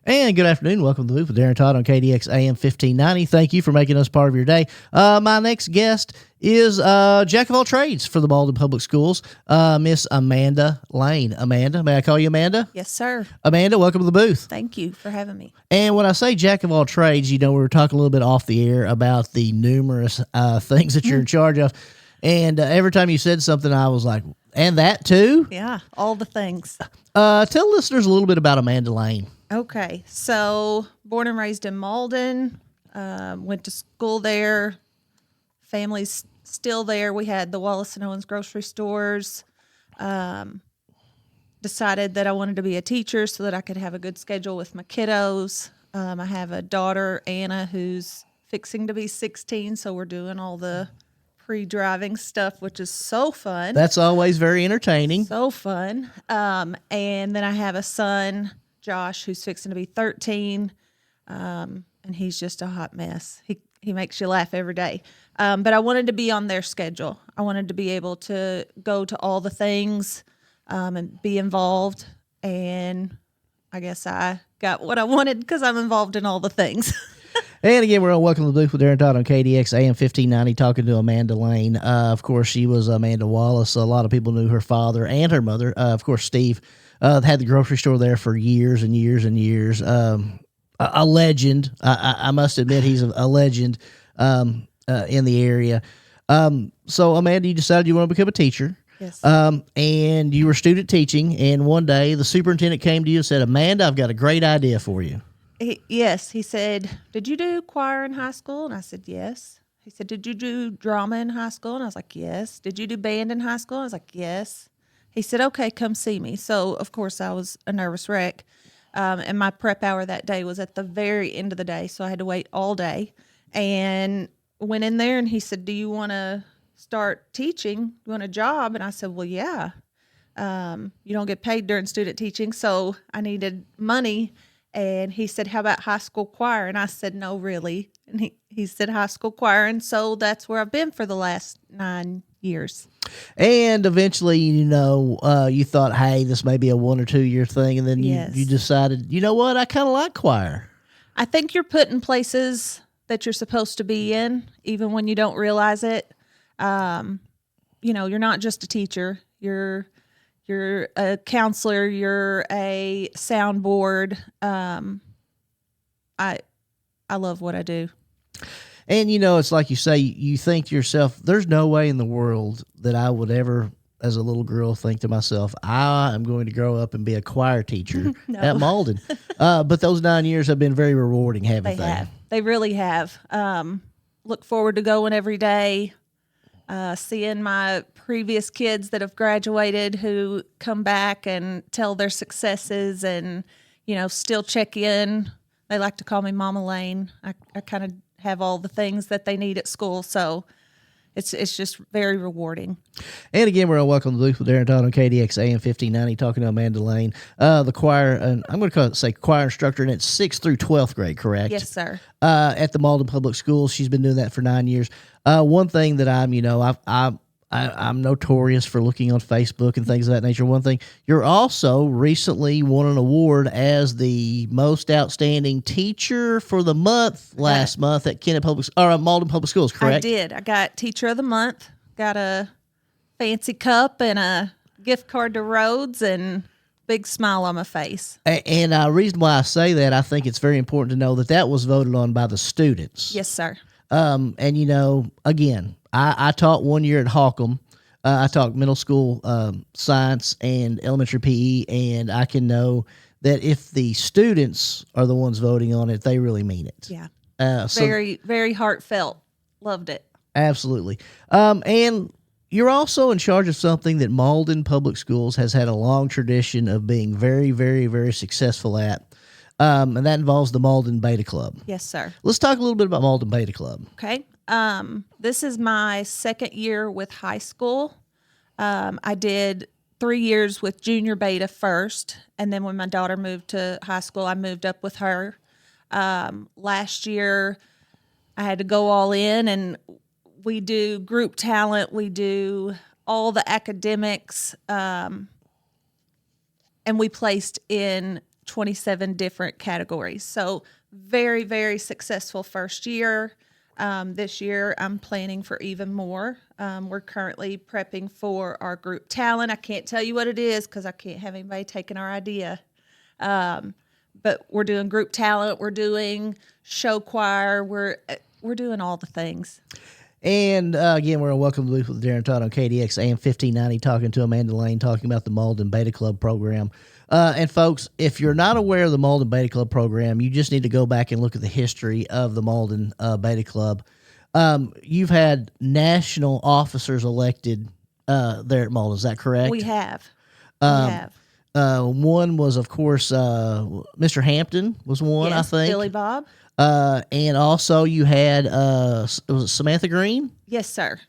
And good afternoon. Welcome to the Booth with Darren Todd on KDX AM 1590. Thank you for making us part of your day. My next guest is Jack of all trades for the Malden Public Schools, Miss Amanda Layne. Amanda, may I call you Amanda? Yes, sir. Amanda, welcome to the booth. Thank you for having me. And when I say Jack of all trades, we were talking a little bit off the air about the numerous things that you're in charge of. And every time you said something, I was like, and that too? Yeah, all the things. Tell listeners a little bit about Amanda Layne. Okay, so born and raised in Malden, went to school there. Family's still there. We had the Wallace and Owens grocery stores. Decided that I wanted to be a teacher so that I could have a good schedule with my kiddos. I have a daughter, Anna, who's fixing to be 16, so we're doing all the pre-driving stuff, which is so fun. That's always very entertaining. So fun. And then I have a son, Josh, who's fixing to be 13, and he's just a hot mess. He makes you laugh every day. But I wanted to be on their schedule. I wanted to be able to go to all the things and be involved. And I guess I got what I wanted because I'm involved in all the things. And again, we're on Welcome to the Booth with Darren Todd on KDX AM 1590, talking to Amanda Layne. Of course, she was Amanda Wallace. A lot of people knew her father and her mother. Of course, Steve had the grocery store there for years and years and years. A legend. I must admit, he's a legend in the area. So, Amanda, you decided you want to become a teacher. Yes. And you were student teaching, and one day the superintendent came to you and said, Amanda, I've got a great idea for you. Yes. He said, did you do choir in high school? And I said, yes. He said, did you do drama in high school? And I was like, yes. Did you do band in high school? I was like, yes. He said, okay, come see me. So, of course, I was a nervous wreck. And my prep hour that day was at the very end of the day. So I had to wait all day and went in there and he said, do you want to start teaching? You want a job? And I said, well, yeah. You don't get paid during student teaching. So I needed money. And he said, how about high school choir? And I said, no, really. And he said, high school choir. And so that's where I've been for the last 9 years. And eventually, you thought, hey, this may be a 1 or 2 year thing. And then you decided, you know what? I kind of like choir. I think you're put in places that you're supposed to be in, even when you don't realize it. You're not just a teacher. You're a counselor. You're a soundboard. I love what I do. And, it's like you say, you think to yourself, there's no way in the world that I would ever, as a little girl, think to myself, I am going to grow up and be a choir teacher at Malden. But those 9 years have been very rewarding, haven't they? They have. They really have. Look forward to going every day. Seeing my previous kids that have graduated who come back and tell their successes and, still check in. They like to call me Mama Layne. I kind of have all the things that they need at school. So it's just very rewarding. And again, we're on Welcome to the Booth with Darren Todd on KDX AM 1590, talking to Amanda Layne, the choir, and I'm going to say choir instructor, and it's 6th through 12th grade, correct? Yes, sir. At the Malden Public Schools. She's been doing that for 9 years. One thing that I'm notorious for looking on Facebook and things of that nature. One thing, you're also recently won an award as the most outstanding teacher for the month last month at Malden Public Schools, correct? I did. I got Teacher of the Month, got a fancy cup and a gift card to Rhodes and big smile on my face. And the reason why I say that, I think it's very important to know that was voted on by the students. Yes, sir. And again, I taught 1 year at Holcomb. I taught middle school science and elementary PE, and I can know that if the students are the ones voting on it, they really mean it. Yeah. So very, very heartfelt. Loved it. Absolutely. And you're also in charge of something that Malden Public Schools has had a long tradition of being very, very, very successful at. And that involves the Malden Beta Club. Yes, sir. Let's talk a little bit about Malden Beta Club. Okay. This is my second year with high school. I did 3 years with junior beta first, and then when my daughter moved to high school, I moved up with her. Last year, I had to go all in, and we do group talent, we do all the academics, and we placed in 27 different categories. So very, very successful first year. This year, I'm planning for even more. We're currently prepping for our group talent. I can't tell you what it is because I can't have anybody taking our idea. But we're doing group talent. We're doing show choir. We're doing all the things. And again, we're welcome to Booth with Darren Todd on KDX AM 1590, talking to Amanda Layne, talking about the Malden Beta Club program. And folks, if you're not aware of the Malden Beta Club program, you just need to go back and look at the history of the Malden Beta Club. You've had national officers elected there at Malden. Is that correct? We have. One was, of course, Mr. Hampton was one, Yes, I think. Billy Bob. And also you had was it Samantha Green? Yes, sir.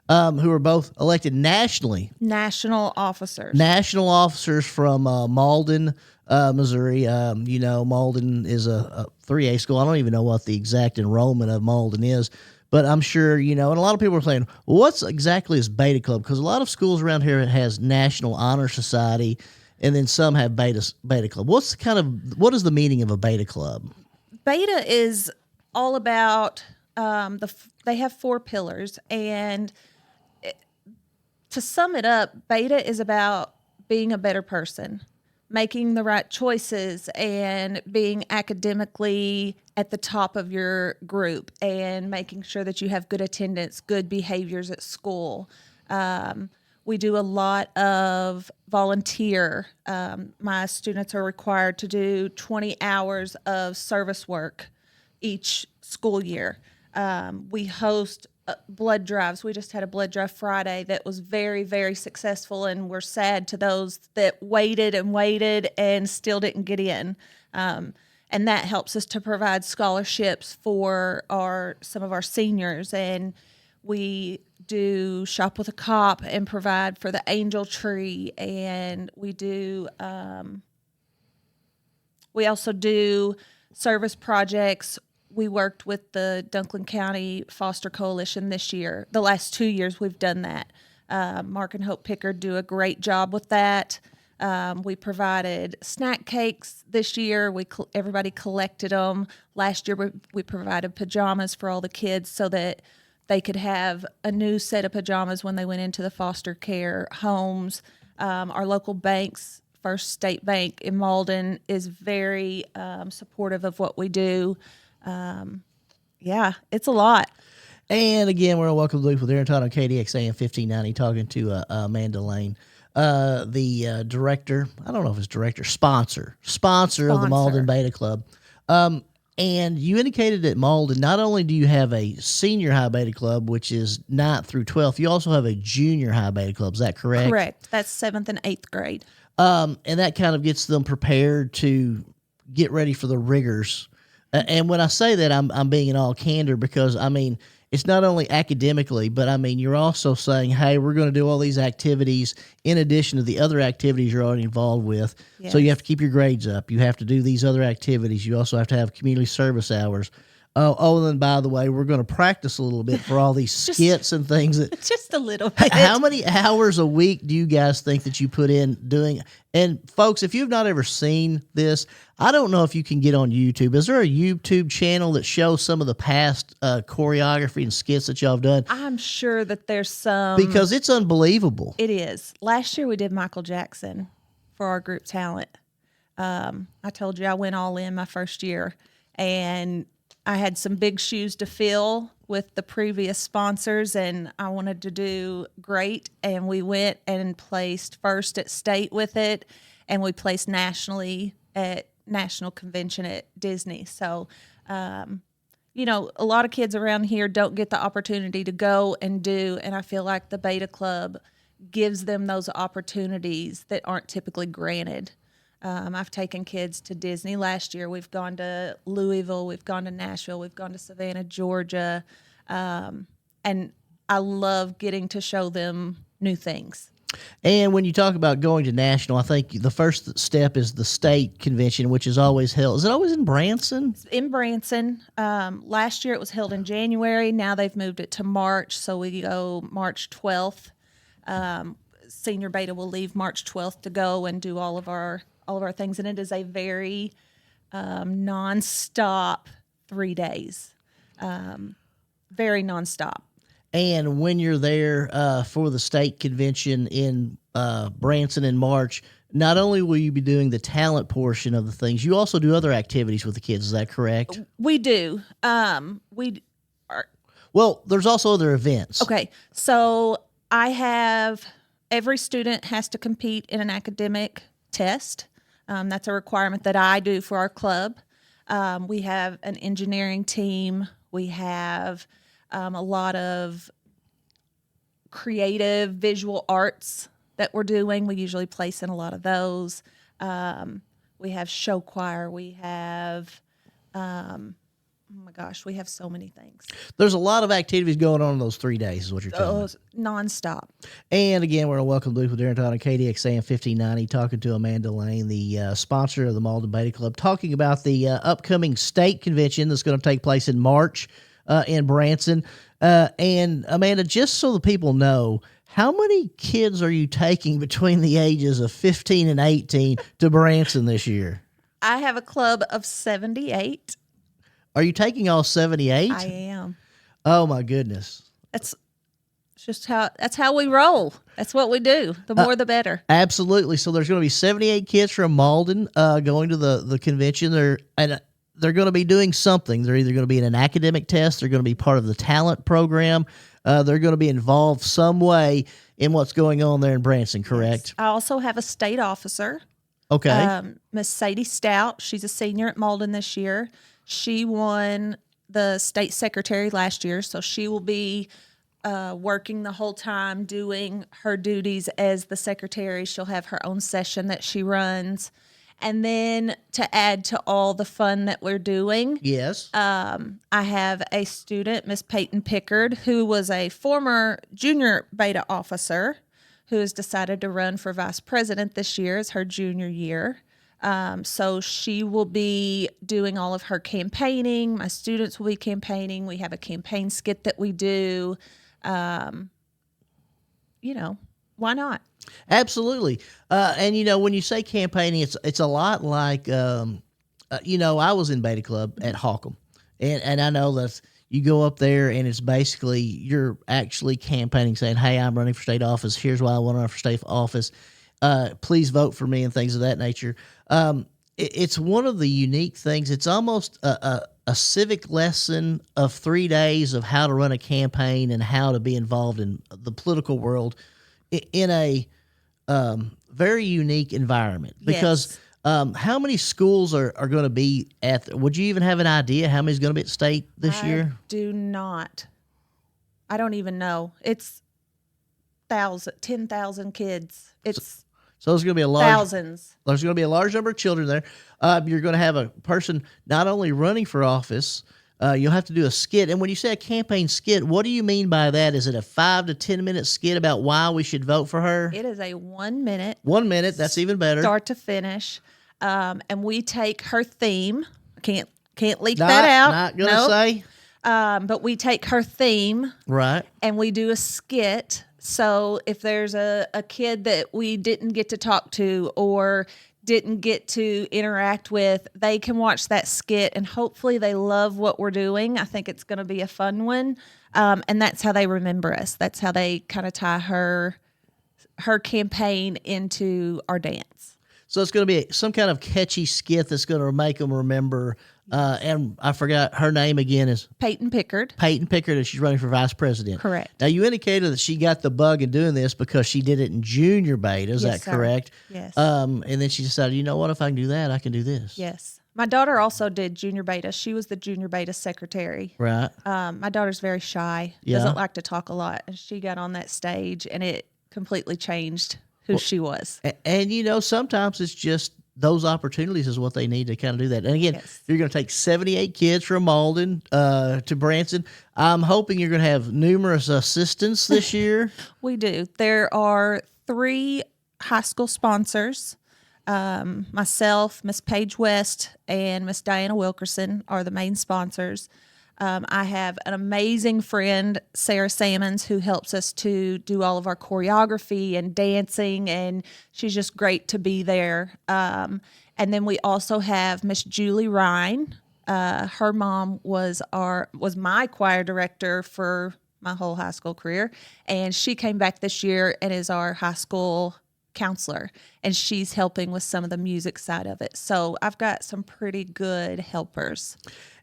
Who were both elected nationally. National officers. National officers from Malden, Missouri. Malden is a 3A school. I don't even know what the exact enrollment of Malden is, but I'm sure, and a lot of people are saying, well, what's exactly is Beta Club? Because a lot of schools around here has National Honor Society, and then some have Beta Club. What is the meaning of a Beta Club? Beta is all about they have 4 pillars, and to sum it up, Beta is about being a better person, making the right choices, and being academically at the top of your group, and making sure that you have good attendance, good behaviors at school. We do a lot of volunteer. My students are required to do 20 hours of service work each school year. We host blood drives. We just had a blood drive Friday that was very, very successful, and we're sad to those that waited and still didn't get in. And that helps us to provide scholarships for some of our seniors. And we do Shop with a Cop and provide for the Angel Tree, and we also do service projects. We worked with the Dunklin County Foster Coalition this year. The last 2 years we've done that. Mark and Hope Pickard do a great job with that. We provided snack cakes this year. Everybody collected them. Last year we provided pajamas for all the kids so that they could have a new set of pajamas when they went into the foster care homes. Our local banks, First State Bank in Malden, is very supportive of what we do. It's a lot. And again, we're welcome to Booth with Darren Todd on KDX AM 1590, talking to Amanda Layne, the director. I don't know if it's director, sponsor of the Malden Beta Club. And you indicated at Malden, not only do you have a senior high Beta Club, which is 9th through 12th, you also have a junior high Beta Club. Is that correct? Correct. That's 7th and 8th grade. And that kind of gets them prepared to get ready for the rigors. And when I say that, I'm being in all candor because, it's not only academically, but you're also saying, hey, we're going to do all these activities in addition to the other activities you're already involved with. Yes. So you have to keep your grades up. You have to do these other activities. You also have to have community service hours. Oh, and then by the way, we're going to practice a little bit for all these skits and things. Just a little bit. How many hours a week do you guys think that you put in doing? And folks, if you've not ever seen this, I don't know if you can get on YouTube. Is there a YouTube channel that shows some of the past choreography and skits that y'all have done? I'm sure that there's some. Because it's unbelievable. It is. Last year we did Michael Jackson for our group talent. I told you I went all in my first year, and I had some big shoes to fill with the previous sponsors, and I wanted to do great. And we went and placed first at state with it, and we placed nationally at national convention at Disney. So, a lot of kids around here don't get the opportunity to go and do, and I feel like the Beta Club gives them those opportunities that aren't typically granted. I've taken kids to Disney last year. We've gone to Louisville. We've gone to Nashville. We've gone to Savannah, Georgia. And I love getting to show them new things. And when you talk about going to national, I think the first step is the state convention, which is always held. Is it always in Branson? It's in Branson. Last year it was held in January. Now they've moved it to March, so we go March 12th. Senior Beta will leave March 12th to go and do all of our all of our things, and it is a very nonstop 3 days, very nonstop. And when you're there for the state convention in Branson in March, not only will you be doing the talent portion of the things, you also do other activities with the kids. Is that correct? We do. We are Well, there's also other events. okay. So I have every student has to compete in an academic test. That's a requirement that I do for our club. We have an engineering team. We have a lot of creative visual arts that we're doing. We usually place in a lot of those. We have show choir. We have, oh my gosh, we have so many things. There's a lot of activities going on in those 3 days, is what you're telling me. Nonstop. And again, we're going to welcome Luke with Darren Todd on KDX AM 1590, talking to Amanda Layne, the sponsor of the Malden Beta Club, talking about the upcoming state convention that's going to take place in March in Branson. And Amanda, just so the people know, how many kids are you taking between the ages of 15 and 18 to Branson this year? I have a club of 78. Are you taking all 78? I am. Oh my goodness. That's how we roll. That's what we do. The more, the better. Absolutely. So there's going to be 78 kids from Malden going to the convention. They're going to be doing something. They're either going to be in an academic test. They're going to be part of the talent program. They're going to be involved some way in what's going on there in Branson, correct? I also have a state officer. Okay. Miss Sadie Stout. She's a senior at Malden this year. She won the state secretary last year, so she will be working the whole time doing her duties as the secretary. She'll have her own session that she runs. And then to add to all the fun that we're doing, Yes. I have a student, Miss Peyton Pickard, who was a former junior beta officer who has decided to run for vice president this year as her junior year. So she will be doing all of her campaigning. My students will be campaigning. We have a campaign skit that we do. Why not? Absolutely. And when you say campaigning, it's a lot like, I was in Beta Club at Holcomb, and I know that you go up there and it's basically you're actually campaigning, saying, "Hey, I'm running for state office. Here's why I want to run for state office. Please vote for me," and things of that nature. It's one of the unique things. It's almost a civic lesson of 3 days of how to run a campaign and how to be involved in the political world in a very unique environment. Because how many schools are going to be would you even have an idea how many's going to be at state this year? Do not. I don't even know. It's 10,000 kids. It's So there's going to be thousands. There's going to be a large number of children there. You're going to have a person not only running for office, you'll have to do a skit. And when you say a campaign skit, what do you mean by that? Is it a 5 to 10 minute skit about why we should vote for her? It is a 1 minute. 1 minute. That's even better. Start to finish. And we take her theme. Can't leak that out. Not going to say. But we take her theme. Right. And we do a skit. So if there's a kid that we didn't get to talk to or didn't get to interact with, they can watch that skit and hopefully they love what we're doing. I think it's going to be a fun one. And that's how they remember us. That's how they kind of tie her campaign into our dance. So it's going to be some kind of catchy skit that's going to make them remember. And I forgot her name again is Peyton Pickard. Peyton Pickard, and she's running for vice president. Correct. Now, you indicated that she got the bug in doing this because she did it in junior beta. Is Yes, that sir. correct? Yes. And then she decided, you know what? If I can do that, I can do this. Yes. My daughter also did junior beta. She was the junior beta secretary. Right. My daughter's very shy, Yeah. doesn't like to talk a lot. And she got on that stage and it completely changed who she was. And sometimes it's just those opportunities is what they need to kind of do that. And again, Yes. you're going to take 78 kids from Malden to Branson. I'm hoping you're going to have numerous assistants this year. We do. There are 3 high school sponsors. Myself, Miss Paige West, and Miss Diana Wilkerson are the main sponsors. I have an amazing friend, Sarah Salmons, who helps us to do all of our choreography and dancing, and she's just great to be there. And then we also have Miss Julie Ryan. Her mom was my choir director for my whole high school career, and she came back this year and is our high school counselor, and she's helping with some of the music side of it. So I've got some pretty good helpers.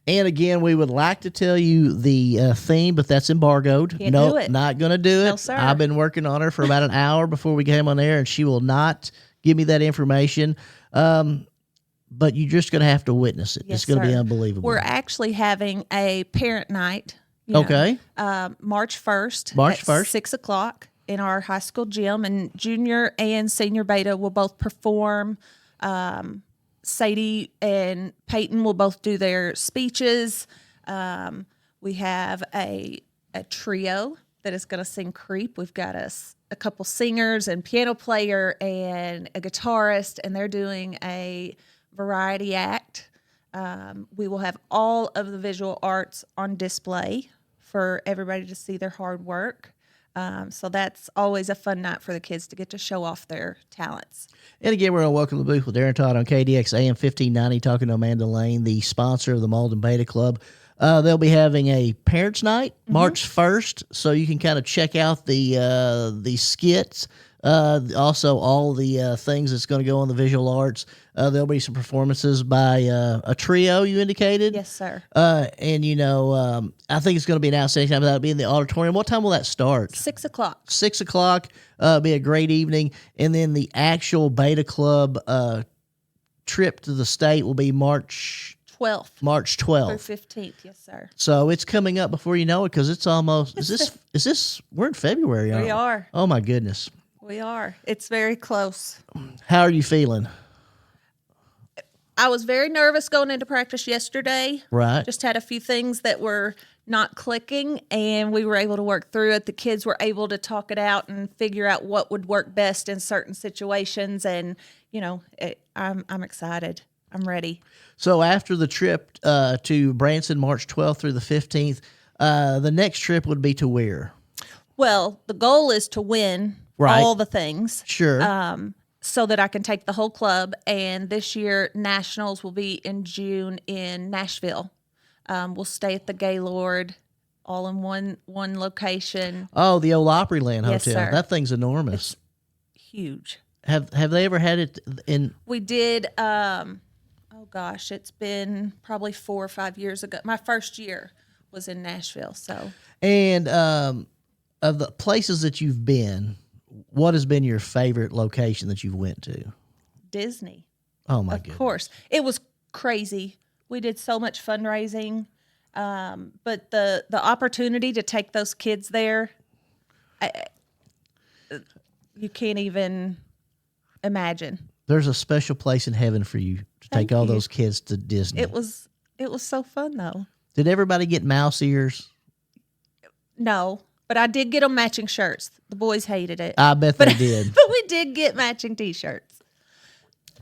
And again, we would like to tell you the theme, but that's embargoed. Can't do it. Not going to do it. No, sir. I've been working on her for about an hour before we came on air, and she will not give me that information. But you're just going to have to witness it. Yes, it's going to be sir. unbelievable. We're actually having a parent night. Okay. March 1st. March at 1st. 6 o'clock in our high school gym, and junior and senior beta will both perform. Sadie and Peyton will both do their speeches. We have a trio that is going to sing Creep. We've got a couple singers and piano player and a guitarist, and they're doing a variety act. We will have all of the visual arts on display for everybody to see their hard work. So that's always a fun night for the kids to get to show off their talents. And again, we're on Welcome to the Booth with Darren Todd on KDX AM 1590, talking to Amanda Layne, the sponsor of the Malden Beta Club. They'll be having a Parents' Night March 1st, so you can kind of check out the skits, also all the things that's going to go on the visual arts. There'll be some performances by a trio, you indicated? Yes, sir. And, I think it's going to be an outstanding time. That'll be in the auditorium. What time will that start? 6 o'clock. 6 o'clock. Be a great evening. And then the actual Beta Club trip to the state will be March 12th. March 12th. Through 15th, yes, sir. So it's coming up before you know it, because it's almost, is this, we're in February. We are. Oh my goodness. We are. It's very close. How are you feeling? I was very nervous going into practice yesterday. Right. Just had a few things that were not clicking, and we were able to work through it. The kids were able to talk it out and figure out what would work best in certain situations. And, I'm excited. I'm ready. So after the trip to Branson, March 12th through the 15th, the next trip would be to where? Well, the goal is to win Right. all the things. Sure. So that I can take the whole club. And this year, Nationals will be in June in Nashville. We'll stay at the Gaylord, all in one location. Oh, the old Opryland Yes, Hotel. sir. That thing's enormous. Huge. Have they ever had it in? We did, it's been probably 4 or 5 years ago. My first year was in Nashville. So, And of the places that you've been, what has been your favorite location that you've went to? Disney. Oh my Of goodness. course. It was crazy. We did so much fundraising. But the opportunity to take those kids there, you can't even imagine. There's a special place in heaven for you to take Thank all you. those kids to Disney. It was so fun though. Did everybody get mouse ears? No, but I did get them matching shirts. The boys hated it. I bet they did. But we did get matching T-shirts.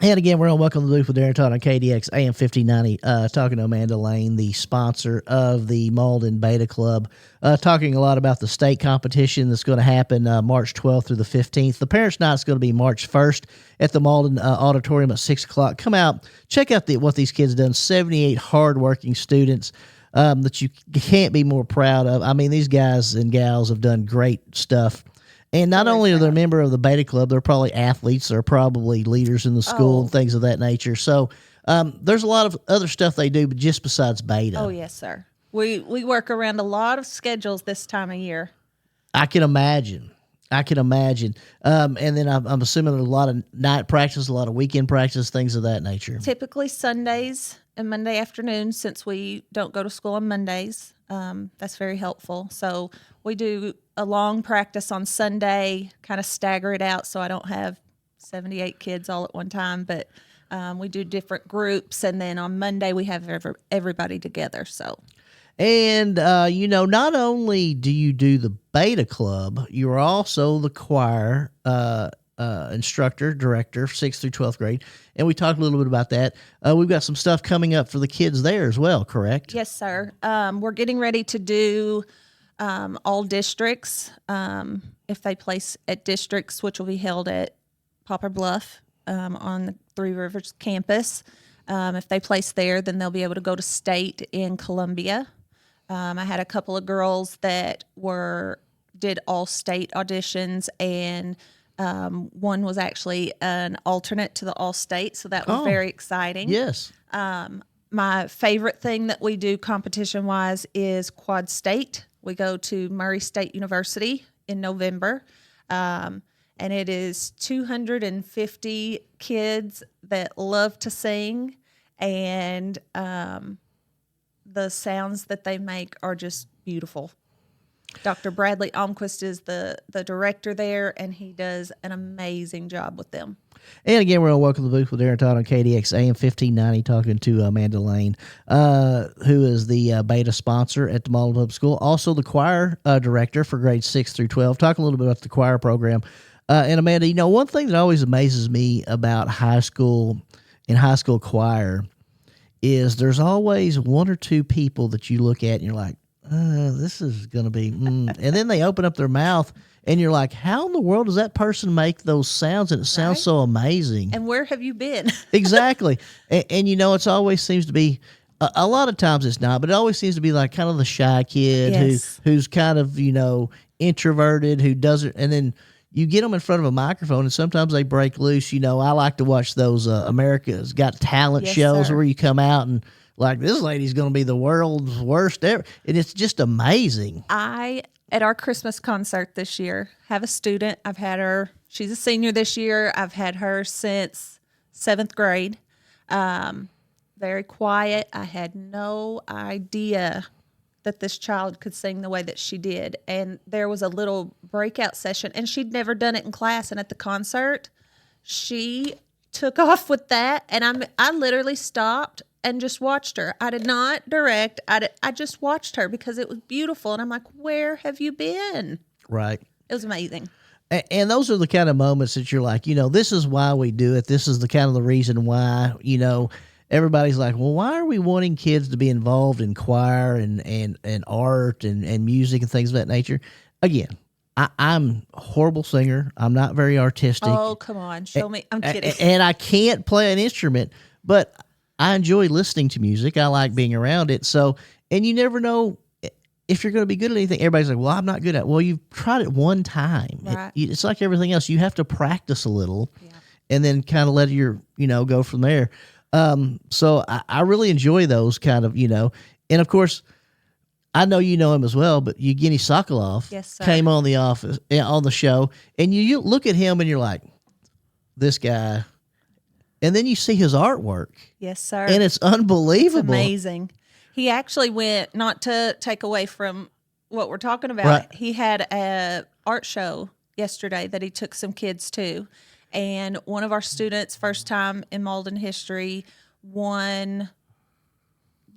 And again, we're on Welcome to the Booth with Darren Todd on KDX AM 1590, talking to Amanda Layne, the sponsor of the Malden Beta Club, talking a lot about the state competition that's going to happen March 12th through the 15th. The Parents' Night is going to be March 1st at the Malden Auditorium at 6 o'clock. Come out, check out what these kids have done, 78 hardworking students that you can't be more proud of. I mean, these guys and gals have done great stuff. And not only are they a member of the Beta Club, they're probably athletes. They're probably leaders in the school and things of that nature. So there's a lot of other stuff they do, but just besides Beta. Oh, yes, sir. We work around a lot of schedules this time of year. I can imagine. And then I'm assuming there's a lot of night practice, a lot of weekend practice, things of that nature. Typically Sundays and Monday afternoons, since we don't go to school on Mondays. That's very helpful. So we do a long practice on Sunday, kind of stagger it out so I don't have 78 kids all at one time. But we do different groups, and then on Monday we have everybody together. So. And, not only do you do the Beta Club, you're also the choir instructor, director, 6th through 12th grade. And we talked a little bit about that. We've got some stuff coming up for the kids there as well, correct? Yes, sir. We're getting ready to do all districts. If they place at districts, which will be held at Poplar Bluff on the Three Rivers campus. If they place there, then they'll be able to go to state in Columbia. I had a couple of girls that did all state auditions, and one was actually an alternate to the all state, so that was very exciting. Yes. My favorite thing that we do competition wise is quad state. We go to Murray State University in November. And it is 250 kids that love to sing, and the sounds that they make are just beautiful. Dr. Bradley Almquist is the director there, and he does an amazing job with them. And again, we're going to welcome the booth with Darren Todd on KDX AM 1590, talking to Amanda Layne, who is the beta sponsor at the Malden Public School, also the choir director for grades 6 through 12. Talk a little bit about the choir program. And Amanda, one thing that always amazes me about high school choir is there's always one or two people that you look at and you're like, this is going to be, and then they open up their mouth and you're like, how in the world does that person make those sounds? And it sounds so amazing. And where have you been? Exactly. And it's always seems to be, a lot of times it's not, but it always seems to be like kind of the shy kid who's kind of, introverted, who doesn't, and then you get them in front of a microphone and sometimes they break loose. I like to watch those America's Got Talent shows where you come out and like, this lady's going to be the world's worst ever. And it's just amazing. At our Christmas concert this year, have a student. I've had her. She's a senior this year. I've had her since 7th grade. Very quiet. I had no idea that this child could sing the way that she did. And there was a little breakout session, and she'd never done it in class. And at the concert, she took off with that. And I literally stopped and just watched her. I did not direct. I just watched her because it was beautiful. And I'm like, where have you been? Right. It was amazing. And those are the kind of moments that you're like, this is why we do it. This is the kind of the reason why, everybody's like, well, why are we wanting kids to be involved in choir and art and music and things of that nature? Again, I'm a horrible singer. I'm not very artistic. Oh, come on. Show me. I'm kidding. And I can't play an instrument, but I enjoy listening to music. I like being around it. So, and you never know if you're going to be good at anything. Everybody's like, well, I'm not good at it. Well, you've tried it one time. Right. It's like everything else. You have to practice a little and then kind of let your, go from there. So I really enjoy those kind of, and of course, I know you know him as well, but Evgeny Sokolov came on the show, and you look at him and you're like, this guy. And then you see his artwork. Yes, sir. And it's unbelievable. It's amazing. He actually went, not to take away from what we're talking about, right. He had a art show yesterday that he took some kids to. And one of our students, first time in Malden history, won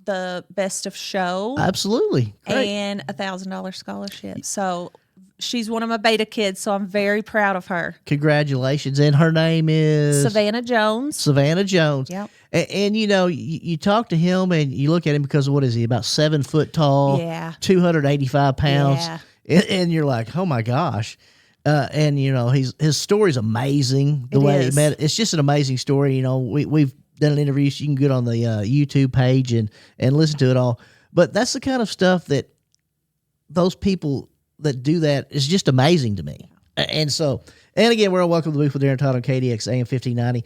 the best of show. Absolutely. Great. And $1,000 scholarship. So she's one of my beta kids, so I'm very proud of her. Congratulations. And her name is? Savannah Jones. Savannah Jones. Yep. And you talk to him and you look at him because what is he, about 7 foot tall? Yeah. 285 pounds. Yeah. And you're like, oh my gosh. And his story's amazing. The way he met. It's just an amazing story. We've done an interview, so you can get on the YouTube page and listen to it all. But that's the kind of stuff that those people that do that is just amazing to me. And so, and again, we're on Welcome to the Booth with Darren Todd on KDX AM 1590,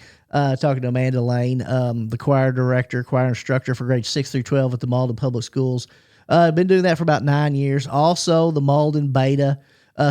talking to Amanda Layne, the choir director, choir instructor for grades 6 through 12 at the Malden Public Schools. Been doing that for about 9 years. Also, the Malden Beta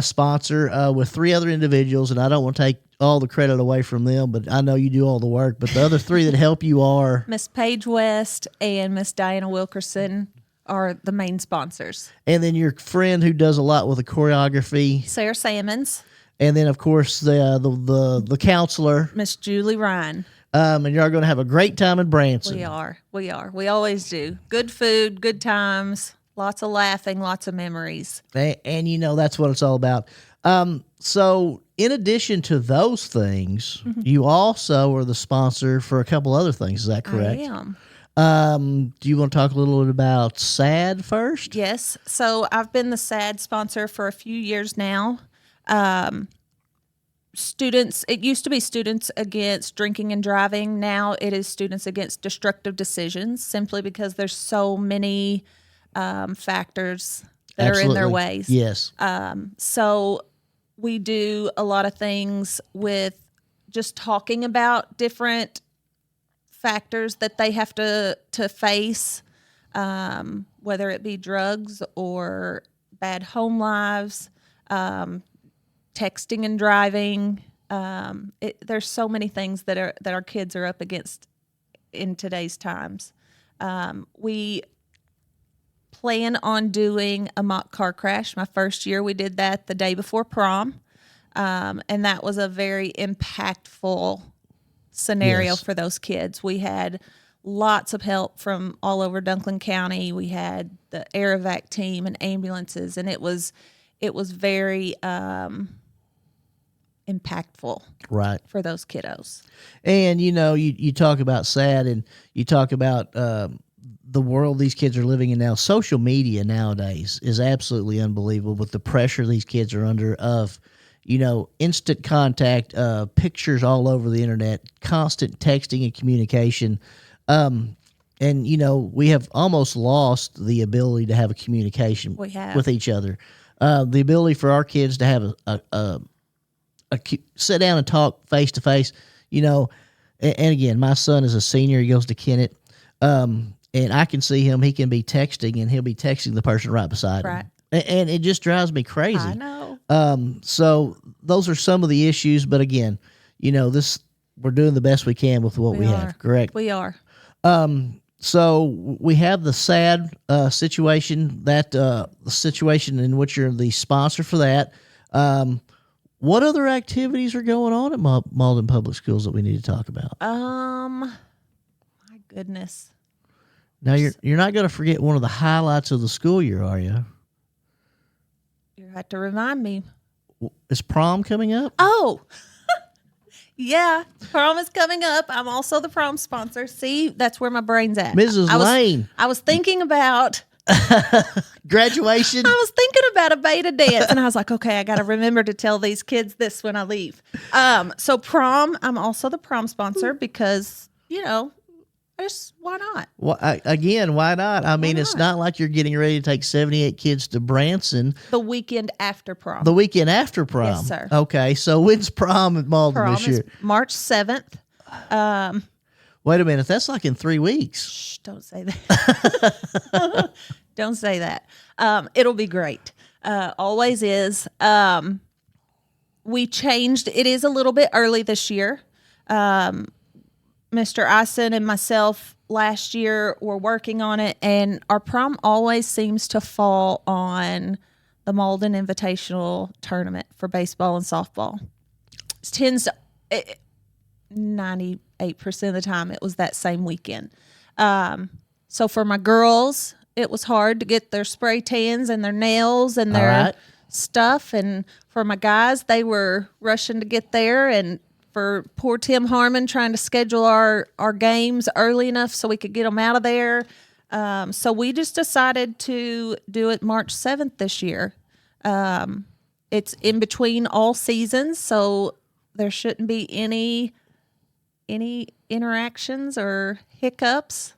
sponsor with 3 other individuals, and I don't want to take all the credit away from them, but I know you do all the work. But the other 3 that help you are Miss Paige West and Miss Diana Wilkerson are the main sponsors. And then your friend who does a lot with the choreography, Sarah Salmons. And then of course the counselor, Miss Julie Ryan. And you're going to have a great time in Branson. We are. We always do. Good food, good times, lots of laughing, lots of memories. And that's what it's all about. So in addition to those things, you also are the sponsor for a couple other things. Is that correct? I am. Do you want to talk a little bit about SAD first? Yes. So I've been the SAD sponsor for a few years now. Students, it used to be Students Against Drinking and Driving. Now it is Students Against Destructive Decisions, simply because there's so many factors that are in their ways. Yes. So we do a lot of things with just talking about different factors that they have to face, whether it be drugs or bad home lives, texting and driving. There's so many things that our kids are up against in today's times. We plan on doing a mock car crash. My first year, we did that the day before prom, and that was a very impactful scenario Yes. for those kids. We had lots of help from all over Dunklin County. We had the air evac team and ambulances, and it was very impactful, Right. for those kiddos. And you talk about SAD, and you talk about the world these kids are living in now. Social media nowadays is absolutely unbelievable with the pressure these kids are under of, instant contact, pictures all over the internet, constant texting and communication. And we have almost lost the ability to have a communication We have. with each other. The ability for our kids to have a sit down and talk face to face, and again, my son is a senior. He goes to Kennett. And I can see him. He can be texting, and he'll be texting the person right beside Right. him. And it just drives me crazy. I know. So those are some of the issues. But again, we're doing the best we can with what we have. Correct. We are. So we have the SAD situation, that the situation in which you're the sponsor for that. What other activities are going on at Malden Public Schools that we need to talk about? My goodness. Now you're not going to forget one of the highlights of the school year, are you? You have to remind me. Is prom coming up? Oh, yeah. Prom is coming up. I'm also the prom sponsor. See, that's where my brain's at. Mrs. Layne. I was thinking about Graduation. I was thinking about a beta dance, and I was like, okay, I got to remember to tell these kids this when I leave. So prom, I'm also the prom sponsor because, why not? Well, again, why not? I mean, it's not like you're getting ready to take 78 kids to Branson The weekend after prom. the weekend after prom. Yes, sir. Okay, so when's prom at Malden Prom this year? is March 7th. Wait a minute, that's like in 3 weeks. Shh, don't say that. Don't say that. It'll be great. Always is. We changed. It is a little bit early this year. Mr. Ison and myself last year were working on it, and our prom always seems to fall on the Malden Invitational Tournament for baseball and softball. It tends to 98% of the time it was that same weekend. So for my girls, it was hard to get their spray tans and their nails and their stuff, and for my guys, they were rushing to get there, and for poor Tim Harmon trying to schedule our games early enough so we could get them out of there. So we just decided to do it March 7th this year. It's in between all seasons, so there shouldn't be any interactions or hiccups.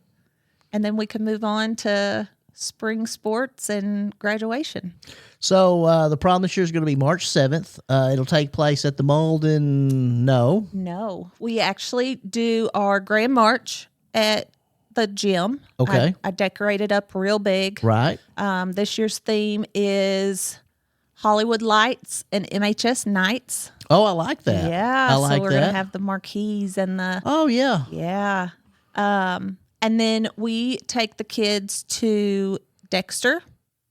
And then we can move on to spring sports and graduation. So the prom this year is going to be March 7th. It'll take place at the Malden. No, we actually do our grand march at the gym. Okay. I decorated up real big. Right. This year's theme is Hollywood Lights and MHS Nights. Oh, I like that. Yeah. I like so we're that. going to have the marquees and the... Oh, yeah. Yeah. And then we take the kids to Dexter,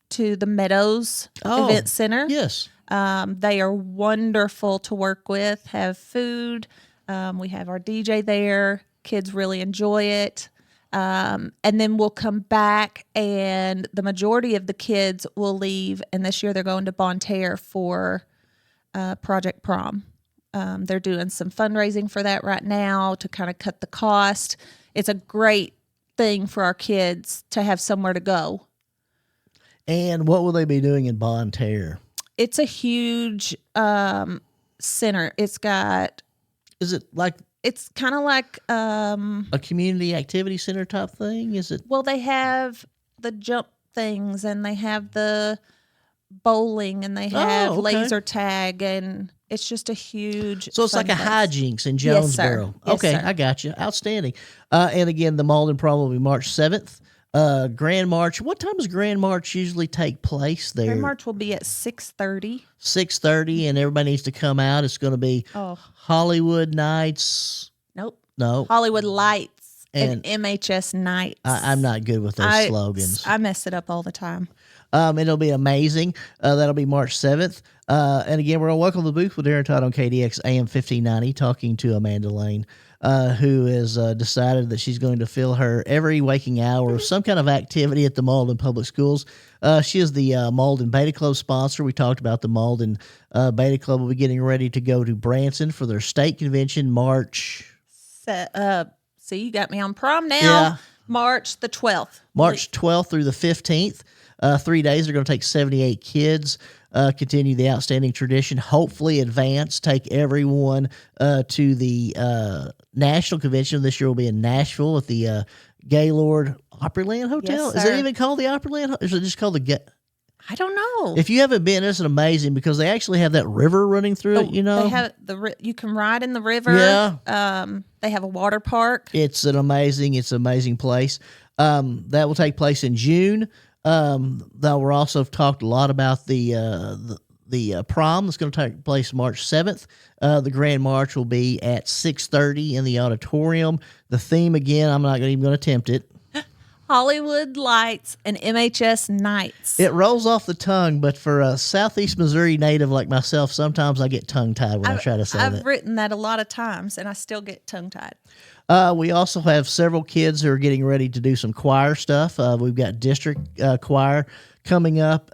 to the Meadows Event Center. Yes. They are wonderful to work with, have food. We have our DJ there. Kids really enjoy it. And then we'll come back, and the majority of the kids will leave. And this year they're going to Bonne Terre for Project Prom. They're doing some fundraising for that right now to kind of cut the cost. It's a great thing for our kids to have somewhere to go. And what will they be doing in Bonne Terre? It's a huge center. It's got. Is it like It's kind of like. a community activity center type thing? Is it? Well, they have the jump things, and they have the bowling, and they have okay. laser tag, and it's just a huge. So it's like a fun place. hijinks in Yes, sir. Jonesboro. Yes, Okay, sir. I got you. Outstanding. And again, the Malden Prom will be March 7th. Grand March. What time does Grand March usually take place there? Grand March will be at 6:30. 6:30, and everybody needs to come out. It's going to be Oh, Hollywood Nights. nope. No, Hollywood Lights and And MHS Nights. I'm not good with those slogans. I mess it up all the time. It'll be amazing. That'll be March 7th. And again, we're going to welcome the booth with Darren Todd on KDX AM 1590, talking to Amanda Layne, who has decided that she's going to fill her every waking hour with some kind of activity at the Malden Public Schools. She is the Malden Beta Club sponsor. We talked about the Malden Beta Club will be getting ready to go to Branson for their state convention March. So you got me on prom now. Yeah. March the 12th. March 12th through the 15th. 3 days. They're going to take 78 kids, continue the outstanding tradition, hopefully advance, take everyone to the national convention. This year will be in Nashville at the Gaylord Opryland Hotel. Yes, Is sir. it even called the Opryland? Or is it just called the I don't know. If you haven't been, it's amazing because they actually have that river running through it, you know? They have you can ride in the river. Yeah. They have a water park. It's an amazing place. That will take place in June. Though we're also talked a lot about the prom that's going to take place March 7th. The Grand March will be at 6:30 in the auditorium. The theme, again, I'm not even going to attempt it. Hollywood Lights and MHS Nights. It rolls off the tongue, but for a Southeast Missouri native like myself, sometimes I get tongue-tied when I try to say that. I've written that a lot of times, and I still get tongue-tied. We also have several kids who are getting ready to do some choir stuff. We've got district choir coming up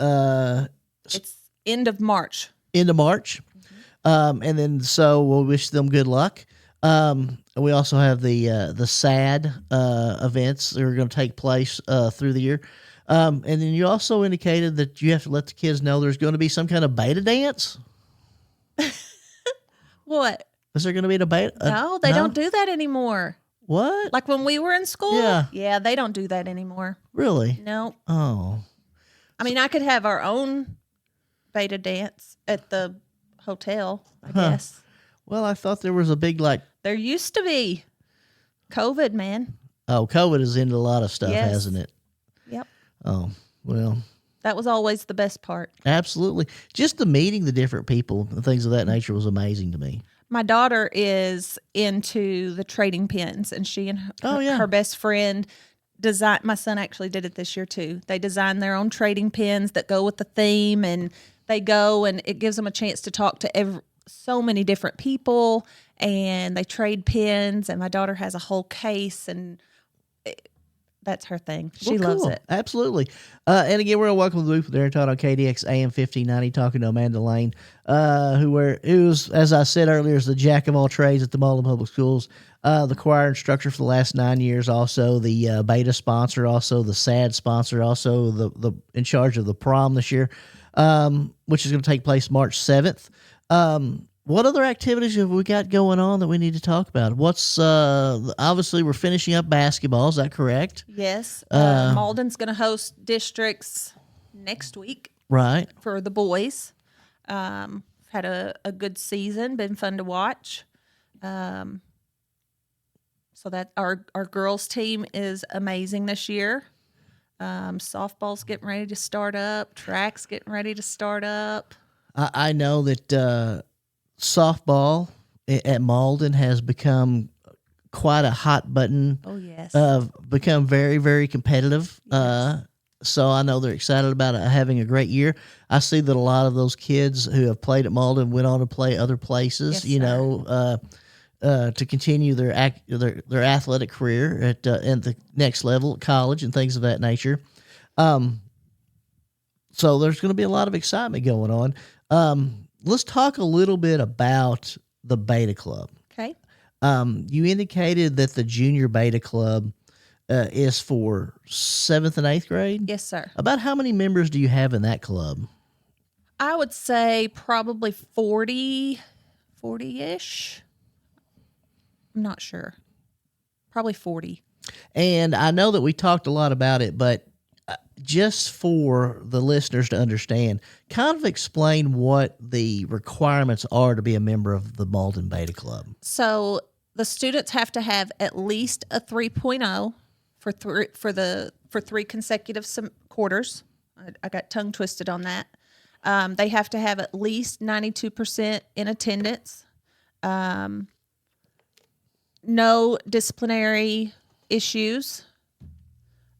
It's end of March. into March. And then so we'll wish them good luck. We also have the SAD events that are going to take place through the year. And then you also indicated that you have to let the kids know there's going to be some kind of beta dance. What? Is there going to be a beta? No, they don't do that anymore. What? Like when we were in school? Yeah. Yeah, they don't do that anymore. Really? No. Oh. I mean, I could have our own beta dance at the hotel, I guess. Well, I thought there was a big There used to be. COVID, man. Oh, COVID is into a lot of stuff, Yes. hasn't it? Yep. Oh, well, That was always the best part. absolutely. Just the meeting the different people and things of that nature was amazing to me. My daughter is into the trading pins, and she and her best friend designed. My son actually did it this year too. They designed their own trading pins that go with the theme, and they go, and it gives them a chance to talk to so many different people, and they trade pins. And my daughter has a whole case, and that's her thing. She loves it. Absolutely. And again, we're going to welcome the booth with Darren Todd on KDX AM 1590, talking to Amanda Layne, who's, as I said earlier, is the jack of all trades at the Malden Public Schools, the choir instructor for the last 9 years, also the beta sponsor, also the SAD sponsor, also the in charge of the prom this year, which is going to take place March 7th. What other activities have we got going on that we need to talk about? What's obviously we're finishing up basketball. Is that correct? Yes. Malden's going to host districts next week. Right. For the boys. Had a good season, been fun to watch. So that our girls team is amazing this year. Softball's getting ready to start up. Track's getting ready to start up. I know that softball at Malden has become quite a hot button. Oh, yes. Become very, very competitive. Yes. So I know they're excited about having a great year. I see that a lot of those kids who have played at Malden went on to play other places, Yes, to continue their athletic career at the next level at college and things of that nature. So there's going to be a lot of excitement going on. let's talk a little bit about the Beta Club. Okay. You indicated that the Junior Beta Club is for 7th and 8th grade. Yes, sir. About how many members do you have in that club? I would say probably 40-ish. I'm not sure. Probably 40. And I know that we talked a lot about it, but just for the listeners to understand, kind of explain what the requirements are to be a member of the Malden Beta Club. So the students have to have at least a 3.0 for three consecutive quarters. I got tongue twisted on that. They have to have at least 92% in attendance. No disciplinary issues.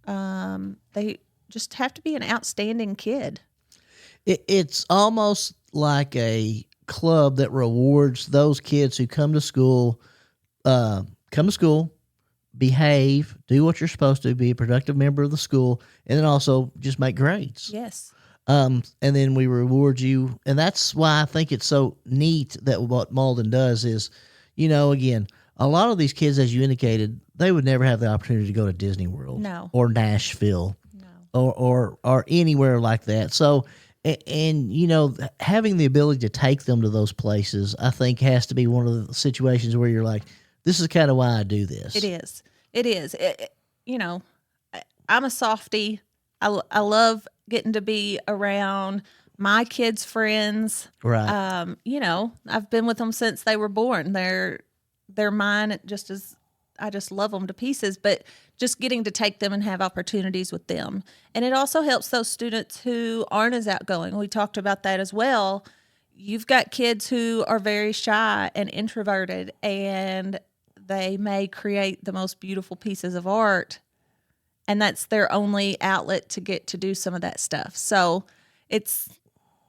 They just have to be an outstanding kid. It's almost like a club that rewards those kids who come to school, behave, do what you're supposed to, be a productive member of the school, and then also just make grades. Yes. And then we reward you. And that's why I think it's so neat that what Malden does is, again, a lot of these kids, as you indicated, they would never have the opportunity to go to Disney World or Nashville or anywhere like that. So, and having the ability to take them to those places, I think has to be one of the situations where you're like, this is kind of why I do this. It is. It is. I'm a softie. I love getting to be around my kids' friends. Right. I've been with them since they were born. They're mine just as I just love them to pieces, but just getting to take them and have opportunities with them. And it also helps those students who aren't as outgoing. We talked about that as well. You've got kids who are very shy and introverted, and they may create the most beautiful pieces of art, and that's their only outlet to get to do some of that stuff. So it's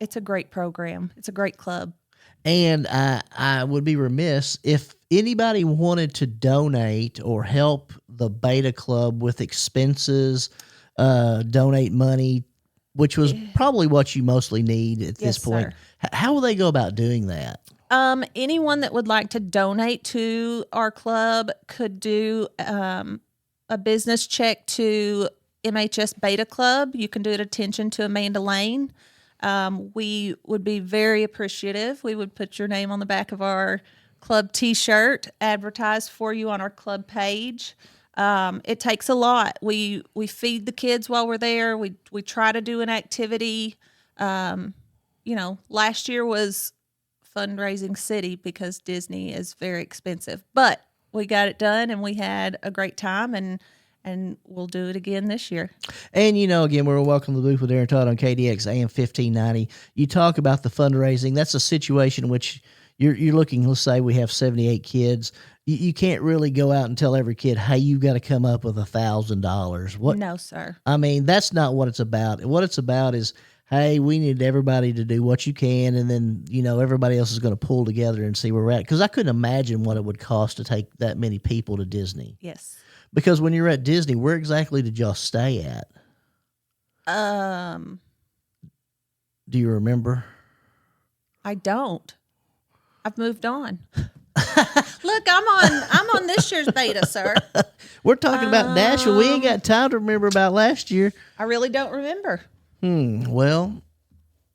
a great program. It's a great club. And I would be remiss if anybody wanted to donate or help the Beta Club with expenses, donate money, which was probably what you mostly need at this point. Sir. How will they go about doing that? Anyone that would like to donate to our club could do a business check to MHS Beta Club. You can do it attention to Amanda Layne. We would be very appreciative. We would put your name on the back of our club T-shirt, advertise for you on our club page. It takes a lot. We feed the kids while we're there. We try to do an activity. Last year was fundraising city because Disney is very expensive, but we got it done and we had a great time, and we'll do it again this year. And, again, we're welcome to the booth with Aaron Todd on KDX AM 1590. You talk about the fundraising. That's a situation in which you're looking, let's say we have 78 kids. You can't really go out and tell every kid, hey, you've got to come up with $1,000. No, sir. I mean, that's not what it's about. What it's about is, hey, we need everybody to do what you can, and then, everybody else is going to pull together and see where we're at. Because I couldn't imagine what it would cost to take that many people to Disney. Yes. Because when you're at Disney, where exactly did y'all stay at? Do you remember? I don't. I've moved on. Look, I'm on this year's beta, sir. We're talking about Nashville. We ain't got time to remember about last year. I really don't remember. Well,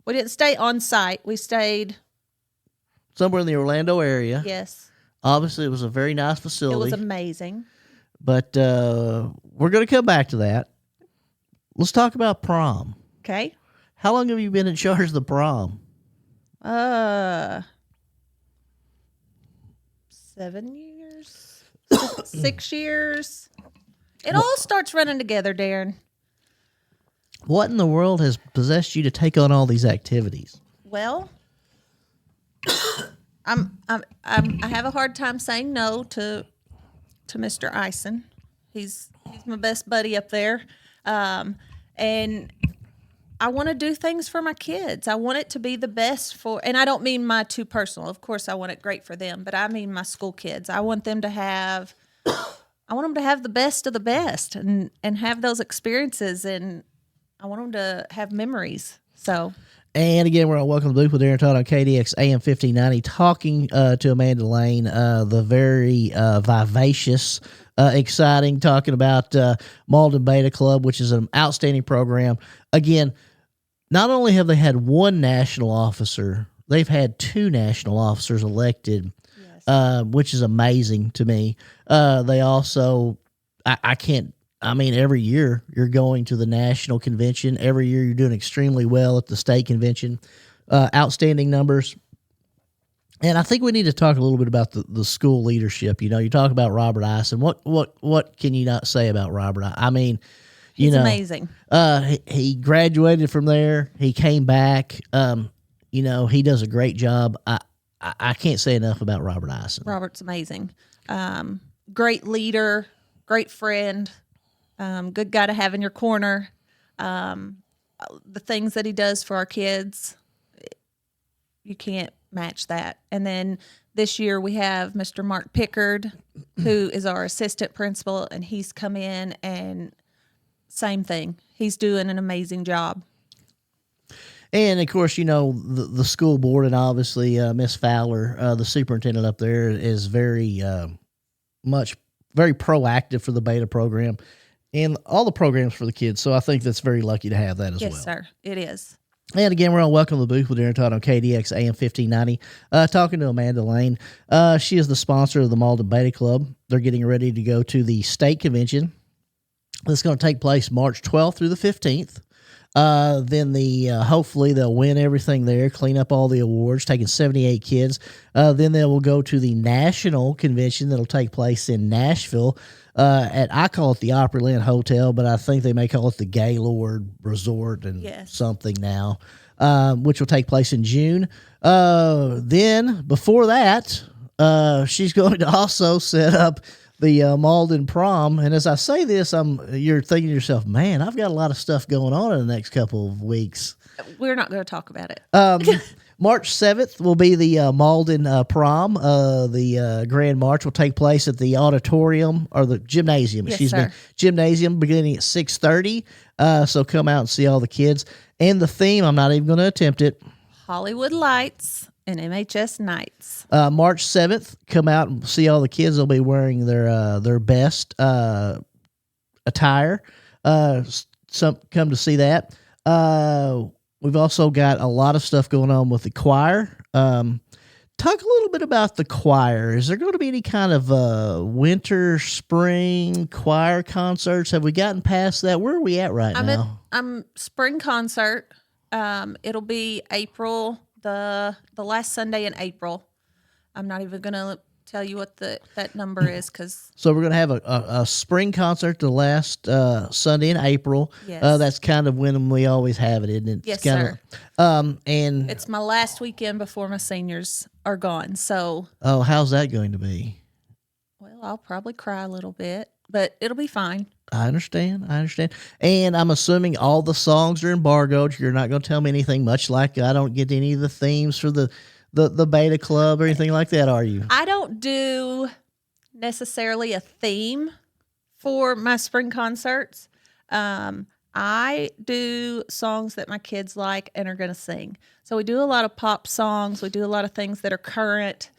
we didn't stay on site. We stayed somewhere in the Orlando area. Yes. Obviously, it was a very nice facility. It was amazing. But we're going to come back to that. Let's talk about prom. Okay. How long have you been in charge of the prom? 7 years, 6 years. It all starts running together, Darren. What in the world has possessed you to take on all these activities? Well, I have a hard time saying no to Mr. Ison. He's my best buddy up there, and I want to do things for my kids. I want it to be the best and I don't mean my too personal. Of course, I want it great for them, but I mean my school kids. I want them to have the best of the best and have those experiences, and I want them to have memories. So, And again, we're on Welcome to the Booth with Aaron Todd on KDX AM 1590, talking to Amanda Layne, the very vivacious, exciting, talking about Malden Beta Club, which is an outstanding program. Again, not only have they had one national officer, they've had two national officers elected, which is amazing to me. They also, I can't, I mean, every year you're going to the national convention. Every year you're doing extremely well at the state convention. Outstanding numbers. And I think we need to talk a little bit about the school leadership. You know, you talk about Robert Ison. What can you not say about Robert? I mean, He's amazing. He graduated from there. He came back. You know, he does a great job. I can't say enough about Robert Ison. Robert's amazing. Great leader, great friend. Good guy to have in your corner. The things that he does for our kids, you can't match that. And then this year we have Mr. Mark Pickard, who is our assistant principal, and he's come in and same thing. He's doing an amazing job. And, of course, you know, the school board and obviously Miss Fowler, the superintendent up there, is very proactive for the beta program and all the programs for the kids. So I think that's very lucky to have that as well. Yes, sir. It is. And again, we're on Welcome to the Booth with Aaron Todd on KDX AM 1590, talking to Amanda Layne. She is the sponsor of the Malden Beta Club. They're getting ready to go to the state convention. That's going to take place March 12th through the 15th. Then hopefully they'll win everything there, clean up all the awards, taking 78 kids. Then they will go to the national convention that'll take place in Nashville. I call it the Opryland Hotel, but I think they may call it the Gaylord Resort and something now, which will take place in June. Then before that, she's going to also set up the Malden Prom. And as I say this, you're thinking to yourself, man, I've got a lot of stuff going on in the next couple of weeks. We're not going to talk about it. March 7th will be the Malden Prom. The Grand March will take place at the auditorium, or the gymnasium, gymnasium, beginning at 6:30. So come out and see all the kids. And the theme, I'm not even going to attempt it. Hollywood Lights and MHS Nights. March 7th, come out and see all the kids. They'll be wearing their best attire. Come to see that. We've also got a lot of stuff going on with the choir. Talk a little bit about the choir. Is there going to be any kind of winter, spring choir concerts? Have we gotten past that? Where are we at now? I'm spring concert. It'll be April, the last Sunday in April. I'm not even going to tell you what that number is, because so we're going to have a spring concert the last Sunday in April. Yes. That's kind of when we always have it, isn't it? Yes, sir. And it's my last weekend before my seniors are gone. So how's that going to be? Well, I'll probably cry a little bit, but it'll be fine. I understand. And I'm assuming all the songs are embargoed. You're not going to tell me anything, much like I don't get any of the themes for the Beta Club or anything like that, are you? I don't do necessarily a theme for my spring concerts. I do songs that my kids like and are going to sing. So we do a lot of pop songs. We do a lot of things that are current.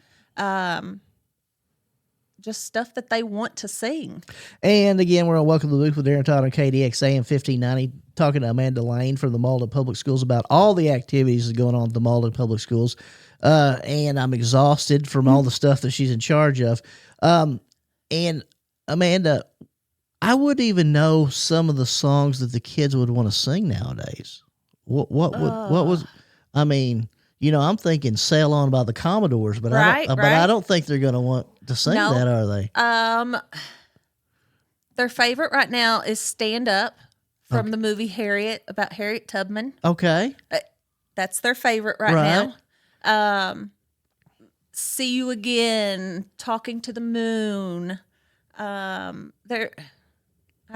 Just stuff that they want to sing. And again, we're on Welcome to the Booth with Aaron Todd on KDX AM 1590, talking to Amanda Layne from the Malden Public Schools about all the activities going on at the Malden Public Schools. And I'm exhausted from all the stuff that she's in charge of. And Amanda, I wouldn't even know some of the songs that the kids would want to sing nowadays. What was, I mean, you know, I'm thinking Sail On by the Commodores, but I don't think they're going to want to sing that, are they? Their favorite right now is Stand Up from the movie Harriet, about Harriet Tubman. Okay. That's their favorite right now. See You Again, Talking to the Moon. I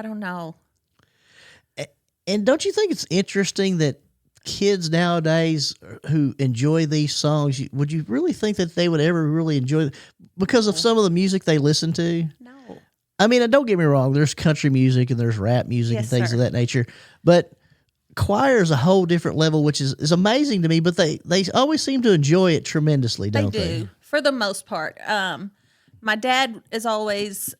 don't know. And don't you think it's interesting that kids nowadays who enjoy these songs, would you really think that they would ever really enjoy it because of some of the music they listen to? No. I mean, don't get me wrong. There's country music and there's rap music and things of that nature. But choir is a whole different level, which is amazing to me. But they always seem to enjoy it tremendously, They don't do, they? for the most part. My dad is always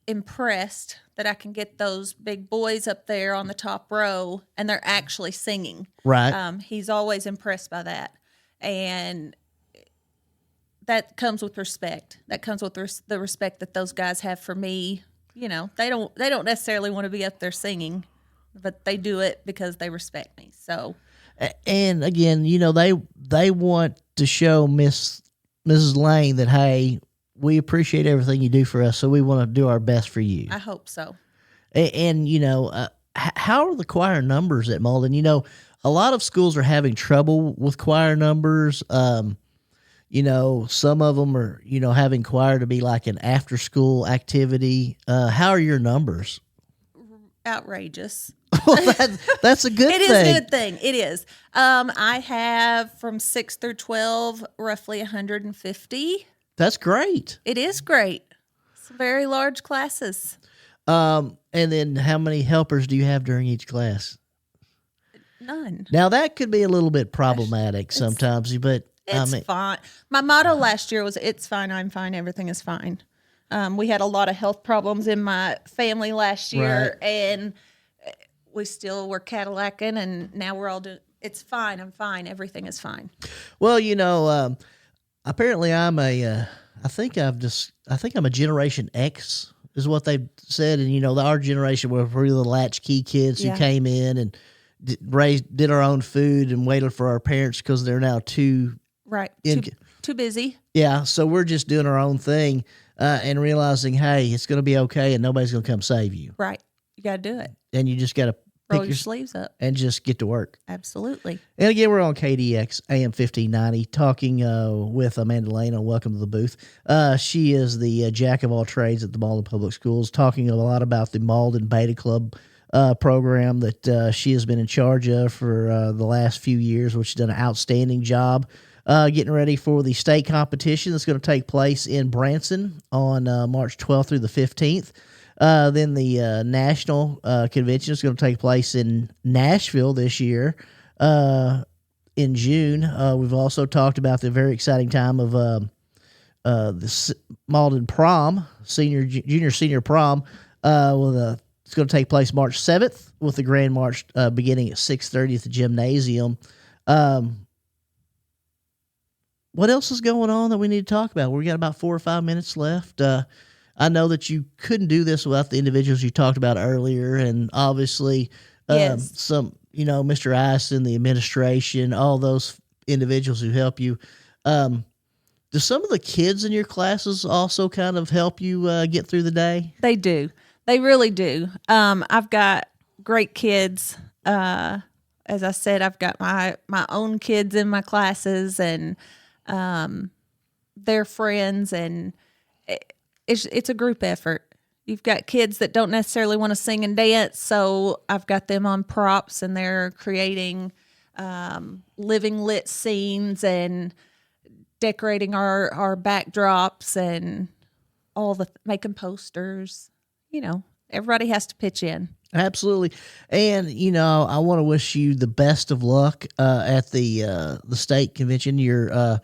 impressed that I can get those big boys up there on the top row and they're actually singing. Right. He's always impressed by that. And that comes with respect. That comes with the respect that those guys have for me. You know, they don't necessarily want to be up there singing, but they do it because they respect me. So, And again, they want to show Mrs. Layne that, hey, we appreciate everything you do for us, so we want to do our best for you. I hope so. And how are the choir numbers at Malden? A lot of schools are having trouble with choir numbers. Some of them are, having choir to be like an after school activity. How are your numbers? Outrageous. Well, that's a good It thing. is a good thing. It is. I have from 6 through 12, roughly 150. That's great. It is great. It's very large classes. And then how many helpers do you have during each class? None. Now that could be a little bit problematic sometimes, but It's fine. My motto last year was, "It's fine, I'm fine, everything is fine." We had a lot of health problems in my family last year, and we still were Cadillacing, and now we're all doing, "It's fine, I'm fine, everything is fine." Well, apparently I'm I think I'm a Generation X is what they said, and our generation were really the latchkey kids who came in and did our own food and waited for our parents because they're now too too busy. Yeah, so we're just doing our own thing and realizing, hey, it's going to be okay, and nobody's going to come save you. Right, you got to do it. And you just got to Roll your sleeves up and just get to work. Absolutely. And again, we're on KDX AM 1590 talking with Amanda Layne on Welcome to the Booth. She is the jack of all trades at the Malden Public Schools, talking a lot about the Malden Beta Club program that she has been in charge of for the last few years, which has done an outstanding job getting ready for the state competition that's going to take place in Branson on March 12th through the 15th. Then the national convention is going to take place in Nashville this year in June. We've also talked about the very exciting time of the Malden prom, junior senior prom. It's going to take place March 7th with the Grand March beginning at 6:30 at the gymnasium. What else is going on that we need to talk about? We got about 4 or 5 minutes left. I know that you couldn't do this without the individuals you talked about earlier, and obviously some, Mr. Ice and the administration, all those individuals who help you. Do some of the kids in your classes also kind of help you get through the day? They do. They really do. I've got great kids. As I said, I've got my own kids in my classes, and their friends, and it's a group effort. You've got kids that don't necessarily want to sing and dance, so I've got them on props, and they're creating living lit scenes and decorating our backdrops and making posters. Everybody has to pitch in. Absolutely. And, I want to wish you the best of luck at the state convention. You're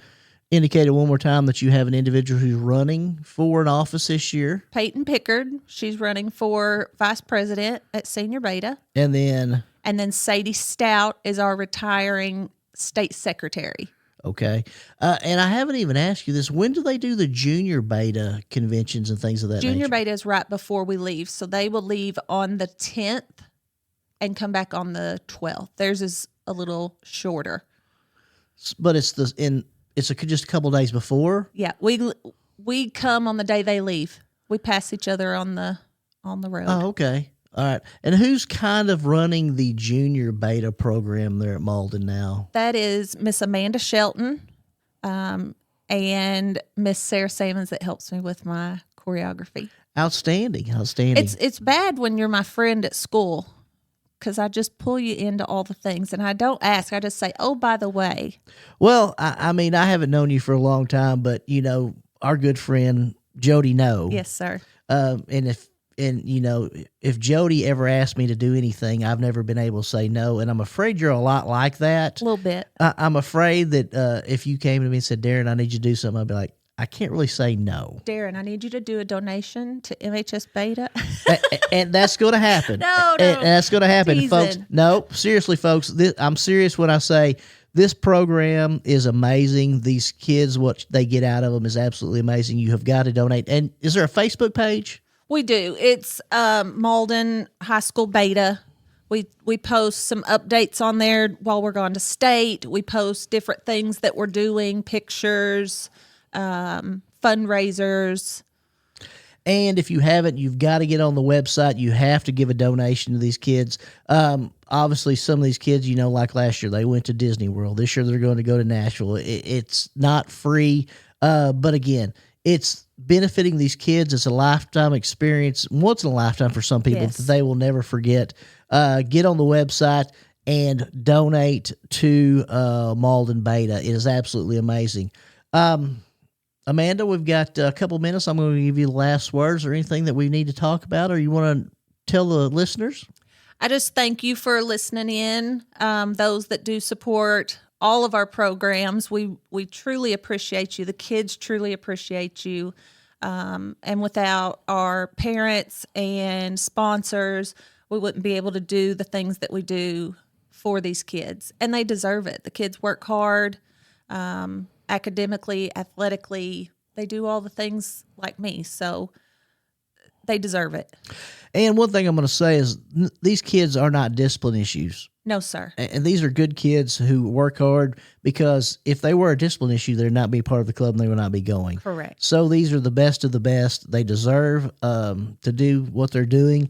indicated one more time that you have an individual who's running for an office this year. Peyton Pickard. She's running for vice president at Senior Beta. And then Sadie Stout is our retiring state secretary. Okay. And I haven't even asked you this. When do they do the junior beta conventions and things of that Junior nature? beta is right before we leave. So they will leave on the 10th and come back on the 12th. Theirs is a little shorter. But it's just a couple days before? Yeah. We come on the day they leave. We pass each other on the road. Oh, okay. All right. And who's kind of running the junior beta program there at Malden now? That is Miss Amanda Shelton and Miss Sarah Salmons that helps me with my choreography. Outstanding. It's bad when you're my friend at school because I just pull you into all the things, and I don't ask. I just say, "Oh, by the way." Well, I mean, I haven't known you for a long time, but our good friend Jody No. Yes, sir. And and if Jody ever asked me to do anything, I've never been able to say no, and I'm afraid you're a lot like that. A little bit. I'm afraid that if you came to me and said, Darren, I need you to do something, I'd be like, I can't really say no. Darren, I need you to do a donation to MHS Beta. and that's going to happen. No. And that's going to happen, Teasing. folks. No, seriously, folks. I'm serious when I say this program is amazing. These kids, what they get out of them is absolutely amazing. You have got to donate. And is there a Facebook page? We do. It's Malden High School Beta. We post some updates on there while we're gone to state. We post different things that we're doing, pictures, fundraisers. And if you haven't, you've got to get on the website. You have to give a donation to these kids. Obviously, some of these kids, like last year, they went to Disney World. This year, they're going to go to Nashville. It's not free, but again, it's benefiting these kids. It's a lifetime experience, once in a lifetime for some people Yes. that they will never forget. Get on the website and donate to Malden Beta. It is absolutely amazing. Amanda, we've got a couple minutes. I'm going to give you the last words or anything that we need to talk about, or you want to tell the listeners? I just thank you for listening in. Those that do support all of our programs, we truly appreciate you. The kids truly appreciate you. And without our parents and sponsors, we wouldn't be able to do the things that we do for these kids. And they deserve it. The kids work hard, academically, athletically. They do all the things like me. So they deserve it. And one thing I'm going to say is these kids are not discipline issues. No, sir. And these are good kids who work hard, because if they were a discipline issue, they'd not be part of the club and they would not be going. Correct. So these are the best of the best. They deserve to do what they're doing.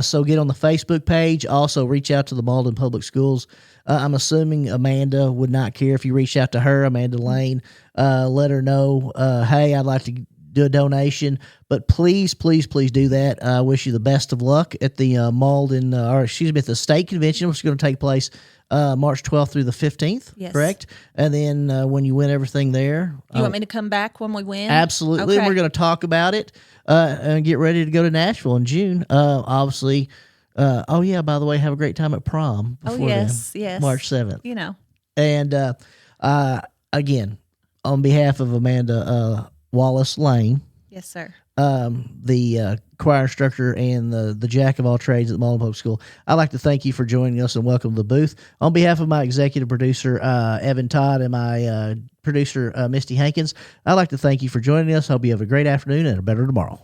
So get on the Facebook page. Also reach out to the Malden Public Schools. I'm assuming Amanda would not care if you reach out to her, Amanda Layne. Let her know, hey, I'd like to do a donation, but please do that. I wish you the best of luck at the at the state convention, which is going to take place March 12th through the 15th. Yes. Correct? And then when you win everything there, You want me to come back when we win? absolutely, Okay. we're going to talk about it and get ready to go to Nashville in June. Obviously. Oh yeah, by the way, have a great time at prom. Before yes. March 7th. And And again, on behalf of Amanda Wallace Layne, yes, sir. the choir instructor and the jack of all trades at the Malden Public School, I'd like to thank you for joining us and welcome to the booth. On behalf of my executive producer, Evan Todd, and my producer, Misty Hankins, I'd like to thank you for joining us. Hope you have a great afternoon and a better tomorrow.